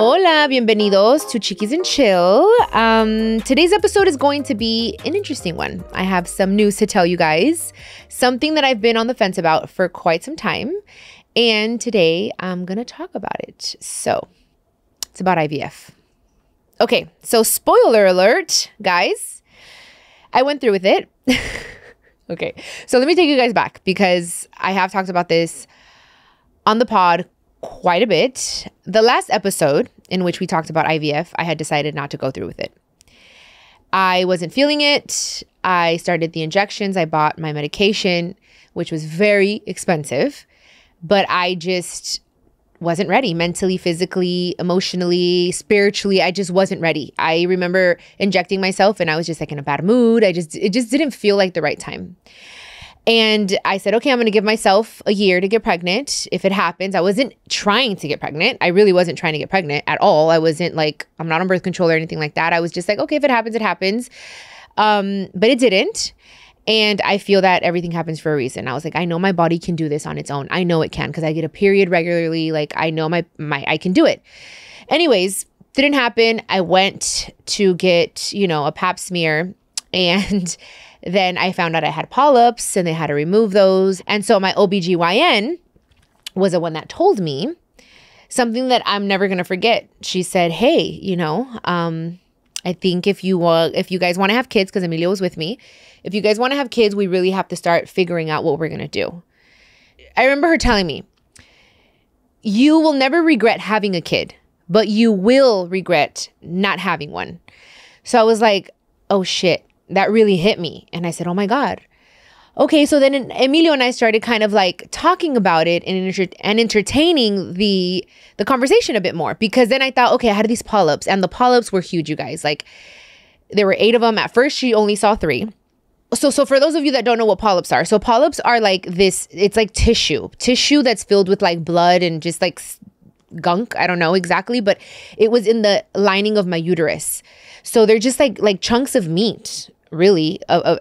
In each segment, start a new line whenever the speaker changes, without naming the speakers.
Hola, bienvenidos to Chiquis and Chill. Today's episode is going to be an interesting one. I have some news to tell you guys, something that I've been on the fence about for quite some time. And today I'm going to talk about it. So it's about IVF. Okay, so spoiler alert, guys. I went through with it. Okay, so let me take you guys back because I have talked about this on the pod quite a bit. The last episode in which we talked about IVF, I had decided not to go through with it. I wasn't feeling it. I started the injections. I bought my medication, which was very expensive, but I just wasn't ready mentally, physically, emotionally, spiritually. I just wasn't ready. I remember injecting myself and I was just like in a bad mood. It just didn't feel like the right time. And I said, okay, I'm going to give myself a year to get pregnant. If it happens, I wasn't trying to get pregnant. I really wasn't trying to get pregnant at all. I wasn't like, I'm not on birth control or anything like that. I was just like, okay, if it happens, it happens. But it didn't. And I feel that everything happens for a reason. I was like, I know my body can do this on its own. I know it can because I get a period regularly. Like I know my I can do it. Anyways, didn't happen. I went to get, a pap smear and then I found out I had polyps and they had to remove those. And so my OBGYN was the one that told me something that I'm never going to forget. She said, hey, I think if you guys want to have kids, because Emilio was with me, if you guys want to have kids, we really have to start figuring out what we're going to do. I remember her telling me, you will never regret having a kid, but you will regret not having one. So I was like, oh shit. That really hit me. And I said, oh my God. Okay, so then Emilio and I started kind of like talking about it and entertaining the conversation a bit more. Because then I thought, okay, I had these polyps and the polyps were huge, you guys. Like there were 8 of them. At first, she only saw 3. So for those of you that don't know what polyps are. So polyps are like this, it's like tissue that's filled with like blood and just like gunk. I don't know exactly, but it was in the lining of my uterus. So they're just like chunks of meat, really,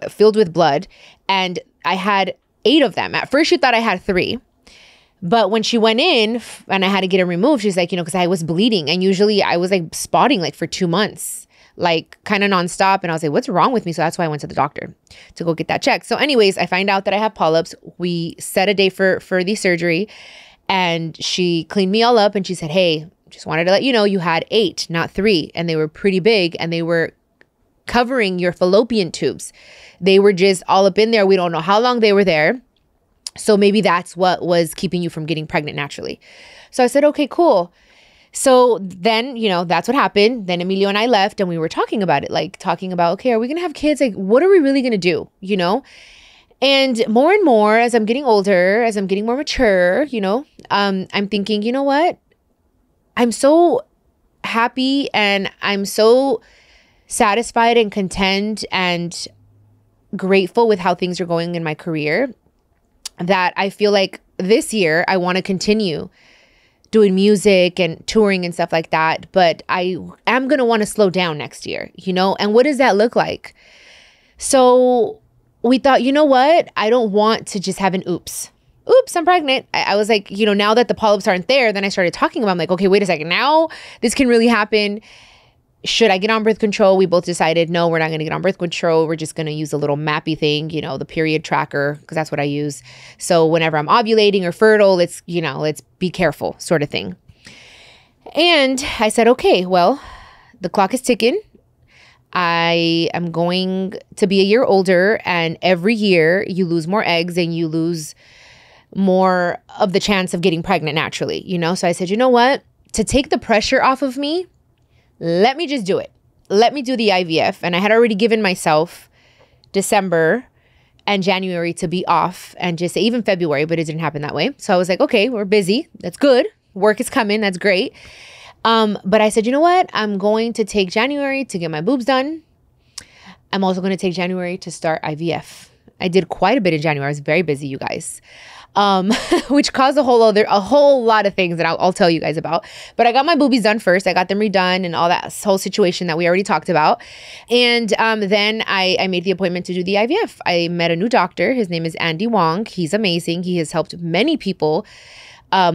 filled with blood. And I had 8 of them. At first, she thought I had 3. But when she went in and I had to get them removed, she's like, because I was bleeding. And usually I was like spotting like for 2 months, like kind of nonstop. And I was like, what's wrong with me? So that's why I went to the doctor to go get that checked. So anyways, I find out that I have polyps. We set a day for the surgery. And she cleaned me all up. And she said, hey, just wanted to let you know you had 8, not 3. And they were pretty big. And they were covering your fallopian tubes. They were just all up in there. We don't know how long they were there. So maybe that's what was keeping you from getting pregnant naturally. So I said, okay, cool. So then, that's what happened. Then Emilio and I left and we were talking about it, like talking about, okay, are we going to have kids? Like, what are we really going to do? And more, as I'm getting older, as I'm getting more mature, I'm thinking, you know what? I'm so happy and I'm so satisfied and content and grateful with how things are going in my career that I feel like this year I want to continue doing music and touring and stuff like that. But I am going to want to slow down next year, and what does that look like? So we thought, you know what? I don't want to just have an oops, I'm pregnant. I was like, now that the polyps aren't there, then I started talking about, I'm like, okay, wait a second. Now this can really happen. Should I get on birth control? We both decided, no, we're not going to get on birth control. We're just going to use a little mappy thing, the period tracker, because that's what I use. So whenever I'm ovulating or fertile, let's be careful sort of thing. And I said, okay, well, the clock is ticking. I am going to be a year older, and every year you lose more eggs and you lose more of the chance of getting pregnant naturally, So I said, you know what? To take the pressure off of me, let me just do it. Let me do the IVF. And I had already given myself December and January to be off and just even February, but it didn't happen that way. So I was like, okay, we're busy. That's good. Work is coming. That's great. But I said, you know what? I'm going to take January to get my boobs done. I'm also going to take January to start IVF. I did quite a bit in January. I was very busy, you guys. Which caused a whole lot of things that I'll tell you guys about. But I got my boobies done first. I got them redone and all that whole situation that we already talked about. And then I made the appointment to do the IVF. I met a new doctor. His name is Andy Wong. He's amazing. He has helped many people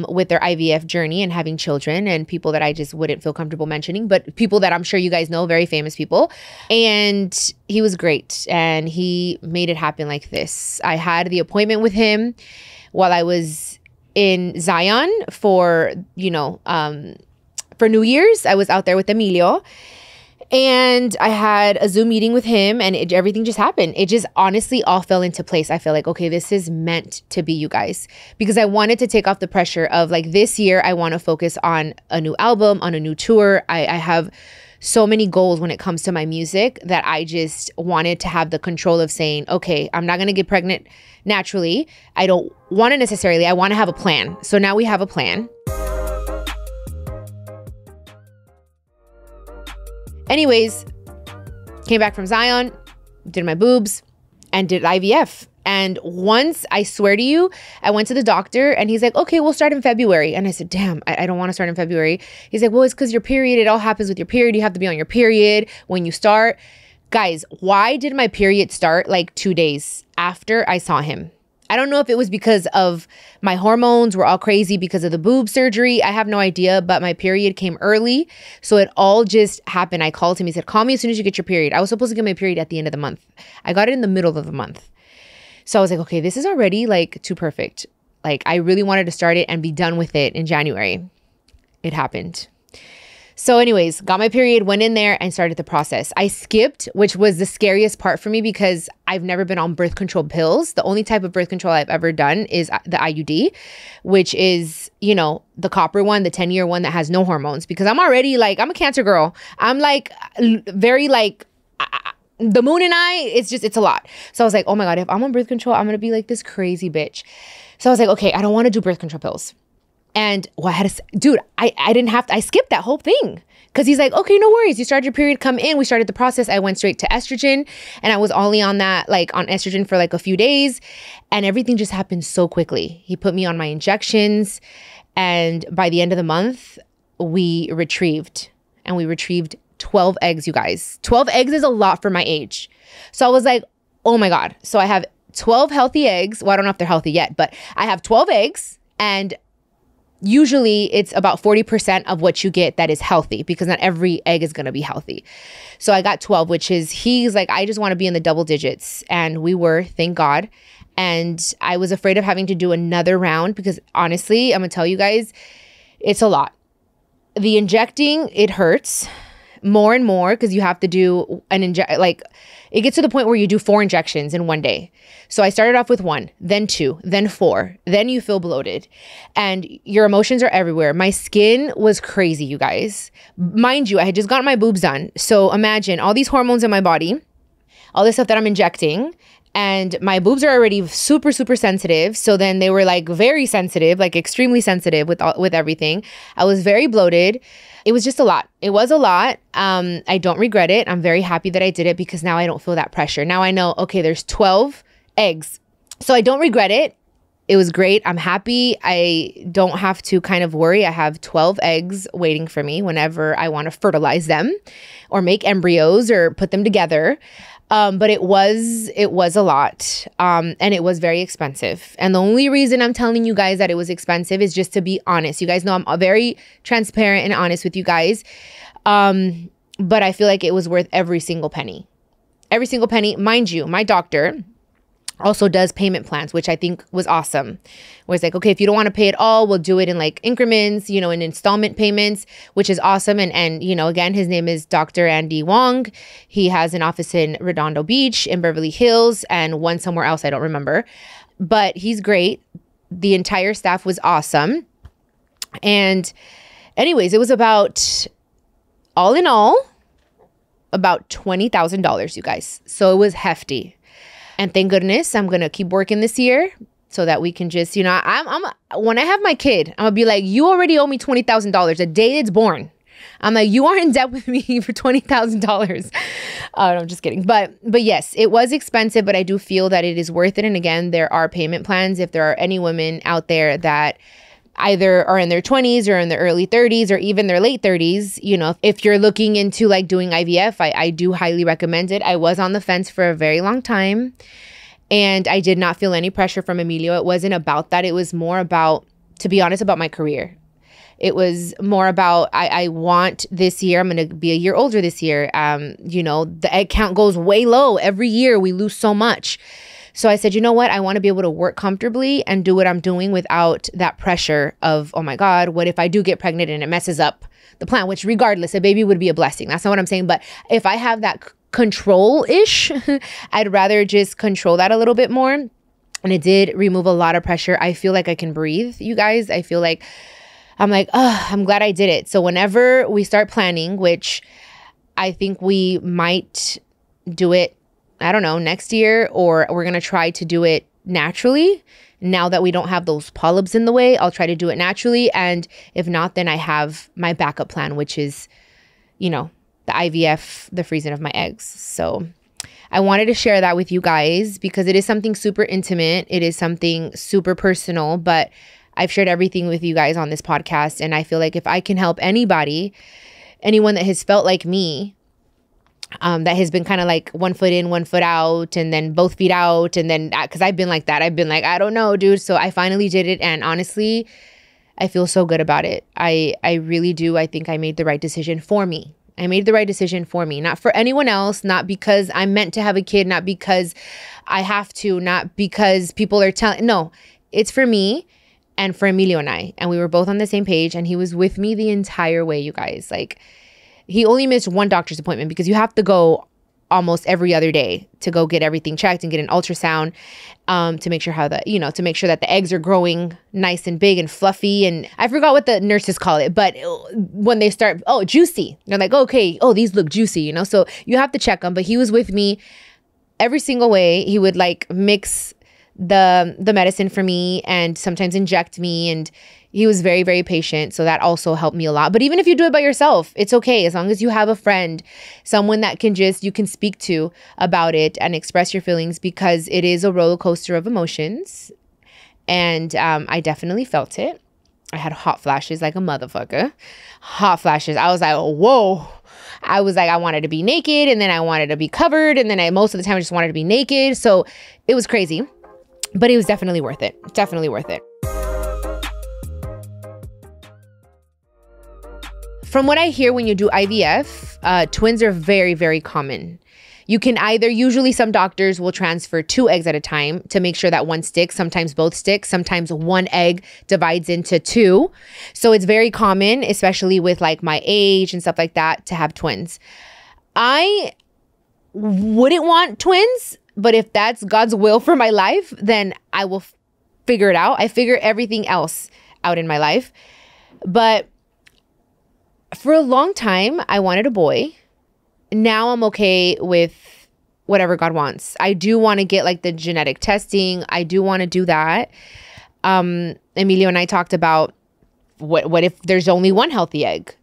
with their IVF journey and having children, and people that I just wouldn't feel comfortable mentioning, but people that I'm sure you guys know, very famous people. And he was great, and he made it happen like this. I had the appointment with him while I was in Zion for, for New Year's. I was out there with Emilio, and I had a Zoom meeting with him, and everything just happened. It just honestly all fell into place. I feel like, okay, this is meant to be, you guys, because I wanted to take off the pressure of like this year, I want to focus on a new album, on a new tour. I have so many goals when it comes to my music that I just wanted to have the control of saying, okay, I'm not going to get pregnant naturally. I don't want to necessarily. I want to have a plan. So now we have a plan. Anyways, came back from Zion, did my boobs, and did IVF. And once, I swear to you, I went to the doctor and he's like, okay, we'll start in February. And I said, damn, I don't want to start in February. He's like, well, it's because your period, it all happens with your period. You have to be on your period when you start. Guys, why did my period start like 2 days after I saw him? I don't know if it was because of my hormones were all crazy because of the boob surgery. I have no idea, but my period came early. So it all just happened. I called him. He said, call me as soon as you get your period. I was supposed to get my period at the end of the month. I got it in the middle of the month. So I was like, okay, this is already like too perfect. Like I really wanted to start it and be done with it in January. It happened. So anyways, got my period, went in there and started the process. I skipped, which was the scariest part for me because I've never been on birth control pills. The only type of birth control I've ever done is the IUD, which is, the copper one, the 10-year one that has no hormones, because I'm already like, I'm a Cancer girl. I'm like very like the moon and I, it's a lot. So I was like, oh my God, if I'm on birth control, I'm going to be like this crazy bitch. So I was like, okay, I don't want to do birth control pills. And well, I skipped that whole thing because he's like, okay, no worries. You started your period, come in. We started the process. I went straight to estrogen and I was only on that, like on estrogen for like a few days, and everything just happened so quickly. He put me on my injections, and by the end of the month, we retrieved 12 eggs, you guys. 12 eggs is a lot for my age. So I was like, oh my God. So I have 12 healthy eggs. Well, I don't know if they're healthy yet, but I have 12 eggs, and usually it's about 40% of what you get that is healthy, because not every egg is going to be healthy. So I got 12, which is, he's like, I just want to be in the double digits. And we were, thank God. And I was afraid of having to do another round because honestly, I'm going to tell you guys, it's a lot. The injecting, it hurts more and more because you have to do it gets to the point where you do 4 injections in one day. So I started off with 1, then 2, then 4, then you feel bloated and your emotions are everywhere. My skin was crazy, you guys. Mind you, I had just gotten my boobs done. So imagine all these hormones in my body, all this stuff that I'm injecting, and my boobs are already super, super sensitive. So then they were like very sensitive, like extremely sensitive with everything. I was very bloated. It was just a lot. It was a lot. I don't regret it. I'm very happy that I did it because now I don't feel that pressure. Now I know, okay, there's 12 eggs. So I don't regret it. It was great. I'm happy. I don't have to kind of worry. I have 12 eggs waiting for me whenever I want to fertilize them or make embryos or put them together. But it was a lot. And it was very expensive. And the only reason I'm telling you guys that it was expensive is just to be honest. You guys know I'm very transparent and honest with you guys. But I feel like it was worth every single penny. Every single penny. Mind you, my doctor also does payment plans, which I think was awesome. Where it's like, okay, if you don't want to pay it all, we'll do it in like increments, in installment payments, which is awesome. And again, his name is Dr. Andy Wong. He has an office in Redondo Beach, in Beverly Hills, and one somewhere else, I don't remember. But he's great. The entire staff was awesome. And anyways, it was about, all in all, about $20,000, you guys. So it was hefty. And thank goodness I'm going to keep working this year so that we can just, when I have my kid, I'm going to be like, you already owe me $20,000 the day it's born. I'm like, you are in debt with me for $20,000. No, I'm just kidding. But yes, it was expensive, but I do feel that it is worth it. And again, there are payment plans. If there are any women out there that either are in their 20s or in their early 30s or even their late 30s, if you're looking into like doing IVF, I do highly recommend it. I was on the fence for a very long time and I did not feel any pressure from Emilio. It wasn't about that. It was more about to be honest, about my career. It was more about, I want this year, I'm going to be a year older this year. The egg count goes way low. Every year we lose so much. So I said, you know what? I want to be able to work comfortably and do what I'm doing without that pressure of, oh my God, what if I do get pregnant and it messes up the plan? Which regardless, a baby would be a blessing. That's not what I'm saying. But if I have that control-ish, I'd rather just control that a little bit more. And it did remove a lot of pressure. I feel like I can breathe, you guys. I feel like, I'm like, oh, I'm glad I did it. So whenever we start planning, which I think we might do it, I don't know, next year, or we're going to try to do it naturally. Now that we don't have those polyps in the way, I'll try to do it naturally. And if not, then I have my backup plan, which is, the IVF, the freezing of my eggs. So I wanted to share that with you guys because it is something super intimate. It is something super personal, but I've shared everything with you guys on this podcast. And I feel like if I can help anybody, anyone that has felt like me, that has been kind of like 1 foot in, 1 foot out, and then both feet out. And then, because I've been like that, I've been like, I don't know, dude. So I finally did it. And honestly, I feel so good about it. I really do. I think I made the right decision for me. I made the right decision for me, not for anyone else, not because I'm meant to have a kid, not because I have to, not because people are telling. No, it's for me. And for Emilio and I, and we were both on the same page, and he was with me the entire way, you guys. Like, he only missed one doctor's appointment because you have to go almost every other day to go get everything checked and get an ultrasound, to make sure to make sure that the eggs are growing nice and big and fluffy. And I forgot what the nurses call it, but when they start, juicy. They're like, okay, these look juicy, so you have to check them. But he was with me every single way. He would like mix the medicine for me and sometimes inject me, and he was very, very patient. So that also helped me a lot. But even if you do it by yourself, it's okay, as long as you have a friend, someone that you can speak to about it and express your feelings, because it is a roller coaster of emotions. And I definitely felt it. I had hot flashes like a motherfucker. Hot flashes. I was like, whoa. I was like, I wanted to be naked, and then I wanted to be covered, and then most of the time I just wanted to be naked. So it was crazy. But it was definitely worth it. Definitely worth it. From what I hear, when you do IVF, twins are very, very common. You can usually some doctors will transfer 2 eggs at a time to make sure that one sticks. Sometimes both stick. Sometimes one egg divides into 2. So it's very common, especially with like my age and stuff like that, to have twins. I wouldn't want twins. But if that's God's will for my life, then I will figure it out. I figure everything else out in my life. But for a long time, I wanted a boy. Now I'm okay with whatever God wants. I do want to get like the genetic testing. I do want to do that. Emilio and I talked about what if there's only one healthy egg?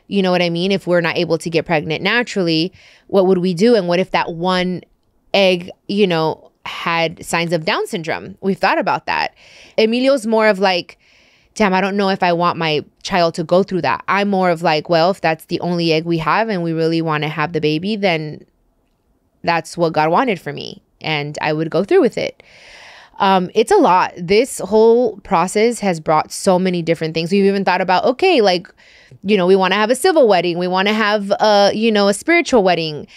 You know what I mean? If we're not able to get pregnant naturally, what would we do? And what if that one egg, had signs of Down syndrome? We've thought about that. Emilio's more of like, damn, I don't know if I want my child to go through that. I'm more of like, well, if that's the only egg we have and we really want to have the baby, then that's what God wanted for me. And I would go through with it. It's a lot. This whole process has brought so many different things. We've even thought about, okay, like, we want to have a civil wedding. We want to have, a spiritual wedding.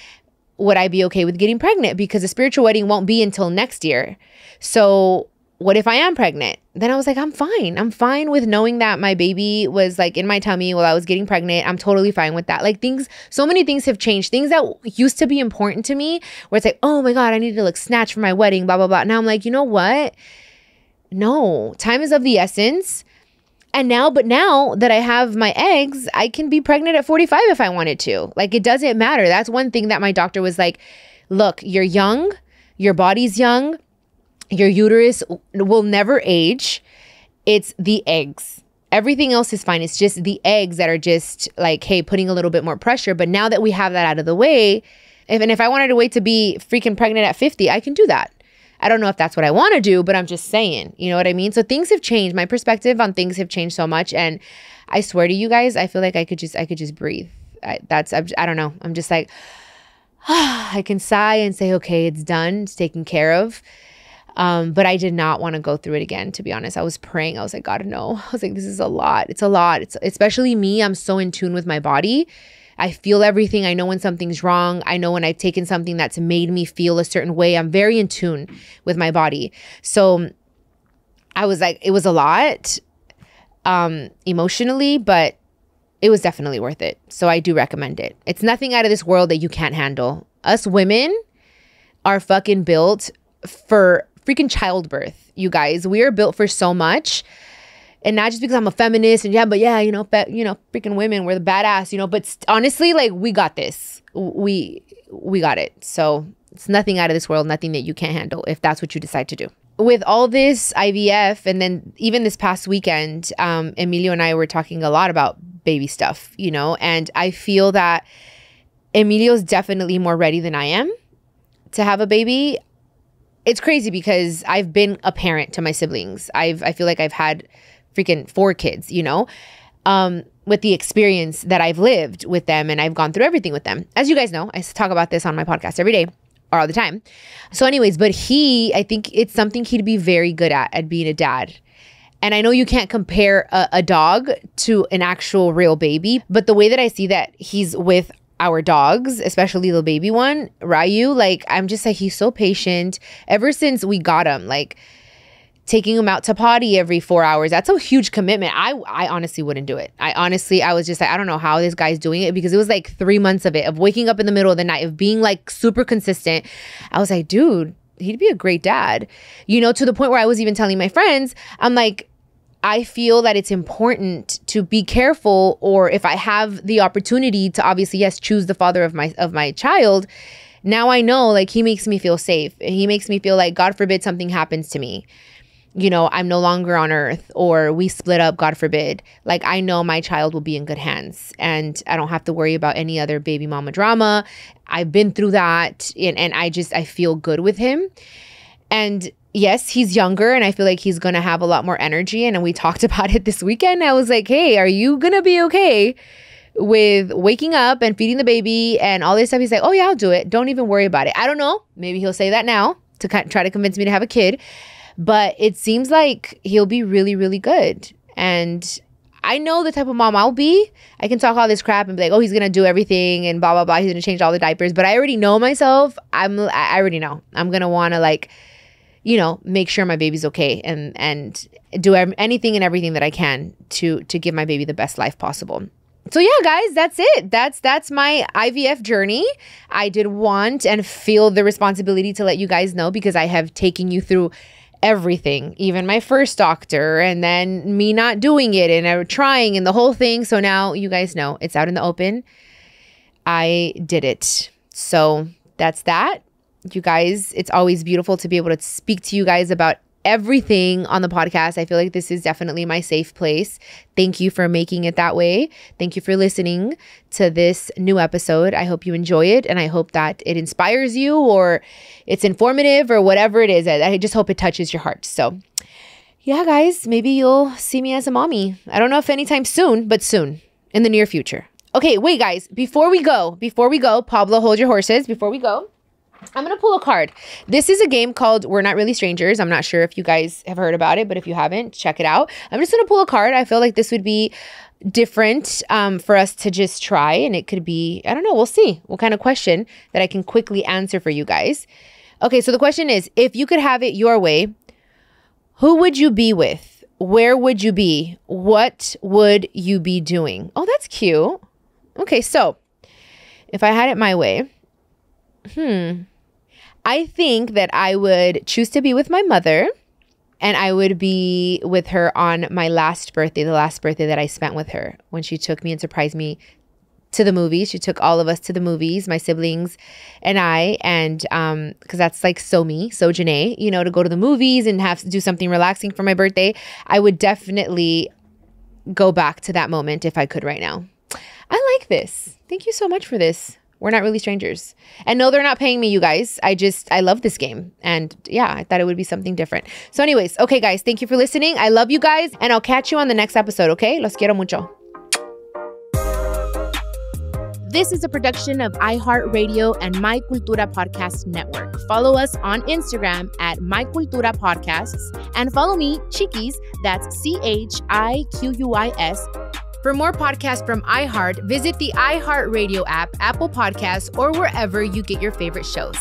Would I be okay with getting pregnant? Because a spiritual wedding won't be until next year. So what if I am pregnant? Then I was like, I'm fine. I'm fine with knowing that my baby was like in my tummy while I was getting pregnant. I'm totally fine with that. Like so many things have changed. Things that used to be important to me, where it's like, oh my God, I need to snatch for my wedding, blah, blah, blah. Now I'm like, you know what? No, time is of the essence. But now that I have my eggs, I can be pregnant at 45 if I wanted to. Like, it doesn't matter. That's one thing that my doctor was like, look, you're young, your body's young, your uterus will never age. It's the eggs. Everything else is fine. It's just the eggs that are just like, hey, putting a little bit more pressure. But now that we have that out of the way, if I wanted to wait to be freaking pregnant at 50, I can do that. I don't know if that's what I want to do, but I'm just saying, you know what I mean? So things have changed. My perspective on things have changed so much. And I swear to you guys, I feel like I could just breathe. I don't know. I'm just like, I can sigh and say, okay, it's done. It's taken care of. But I did not want to go through it again, to be honest. I was praying. I was like, God, no. I was like, this is a lot. It's a lot. It's especially me. I'm so in tune with my body. I feel everything. I know when something's wrong. I know when I've taken something that's made me feel a certain way. I'm very in tune with my body. So I was like, it was a lot emotionally, but it was definitely worth it. So I do recommend it. It's nothing out of this world that you can't handle. Us women are fucking built for freaking childbirth, you guys. We are built for so much. And not just because I'm a feminist and freaking women, we're the badass, but honestly, like, we got this. We got it. So it's nothing out of this world, nothing that you can't handle if that's what you decide to do. With all this IVF, and then even this past weekend, Emilio and I were talking a lot about baby stuff, and I feel that Emilio's definitely more ready than I am to have a baby. It's crazy because I've been a parent to my siblings. I feel like I've had freaking 4 kids, with the experience that I've lived with them, and I've gone through everything with them. As you guys know, I talk about this on my podcast every day or all the time. So anyways, but I think it's something he'd be very good at being a dad. And I know you can't compare a dog to an actual real baby, but the way that I see that he's with our dogs, especially the baby one, Ryu, like, I'm just like, he's so patient. Ever since we got him, like, taking him out to potty every 4 hours, that's a huge commitment. I honestly wouldn't do it. I was just like, I don't know how this guy's doing it, because it was like 3 months of it, of waking up in the middle of the night, of being like super consistent. I was like, dude, he'd be a great dad, to the point where I was even telling my friends, I'm like, I feel that it's important to be careful, or if I have the opportunity to, obviously, yes, choose the father of my child, now I know, like, he makes me feel safe. He makes me feel like, God forbid something happens to me, I'm no longer on earth, or we split up, God forbid. Like, I know my child will be in good hands, and I don't have to worry about any other baby mama drama. I've been through that, and I feel good with him. And yes, he's younger, and I feel like he's going to have a lot more energy. And we talked about it this weekend. I was like, hey, are you going to be okay with waking up and feeding the baby and all this stuff? He's like, oh yeah, I'll do it. Don't even worry about it. I don't know. Maybe he'll say that now to try to convince me to have a kid. But it seems like he'll be really, really good. And I know the type of mom I'll be. I can talk all this crap and be like, oh, he's going to do everything and blah, blah, blah. He's going to change all the diapers. But I already know myself. I already know. I'm going to want to, like, make sure my baby's okay and do anything and everything that I can to give my baby the best life possible. So yeah, guys, that's it. That's my IVF journey. I did want and feel the responsibility to let you guys know, because I have taken you through everything, even my first doctor, and then me not doing it and trying and the whole thing. So now you guys know it's out in the open. I did it. So that's that. You guys, it's always beautiful to be able to speak to you guys about everything on the podcast. I feel like this is definitely my safe place. Thank you for making it that way. Thank you for listening to this new episode. I hope you enjoy it, and I hope that it inspires you, or it's informative, or whatever it is. I just hope it touches your heart. So yeah, guys, maybe you'll see me as a mommy. I don't know if anytime soon, but soon, in the near future. Okay, wait, guys, before we go, Pablo, hold your horses. Before we go, I'm going to pull a card. This is a game called We're Not Really Strangers. I'm not sure if you guys have heard about it, but if you haven't, check it out. I'm just going to pull a card. I feel like this would be different for us to just try, and it could be, I don't know, we'll see what kind of question that I can quickly answer for you guys. Okay, so the question is, if you could have it your way, who would you be with? Where would you be? What would you be doing? Oh, that's cute. Okay, so if I had it my way, I think that I would choose to be with my mother, and I would be with her on my last birthday, the last birthday that I spent with her, when she took me and surprised me to the movies. She took all of us to the movies, my siblings and I, and because that's like so me, so Janae, to go to the movies and have to do something relaxing for my birthday. I would definitely go back to that moment if I could right now. I like this. Thank you so much for this. We're Not Really Strangers. And no, they're not paying me, you guys. I love this game. And yeah, I thought it would be something different. So anyways, okay, guys, thank you for listening. I love you guys, and I'll catch you on the next episode, okay? Los quiero mucho.
This is a production of iHeartRadio and My Cultura Podcast Network. Follow us on Instagram at My Cultura Podcasts and follow me, Chiquis, that's CHIQUIS.
For more podcasts from iHeart, visit the iHeartRadio app, Apple Podcasts, or wherever you get your favorite shows.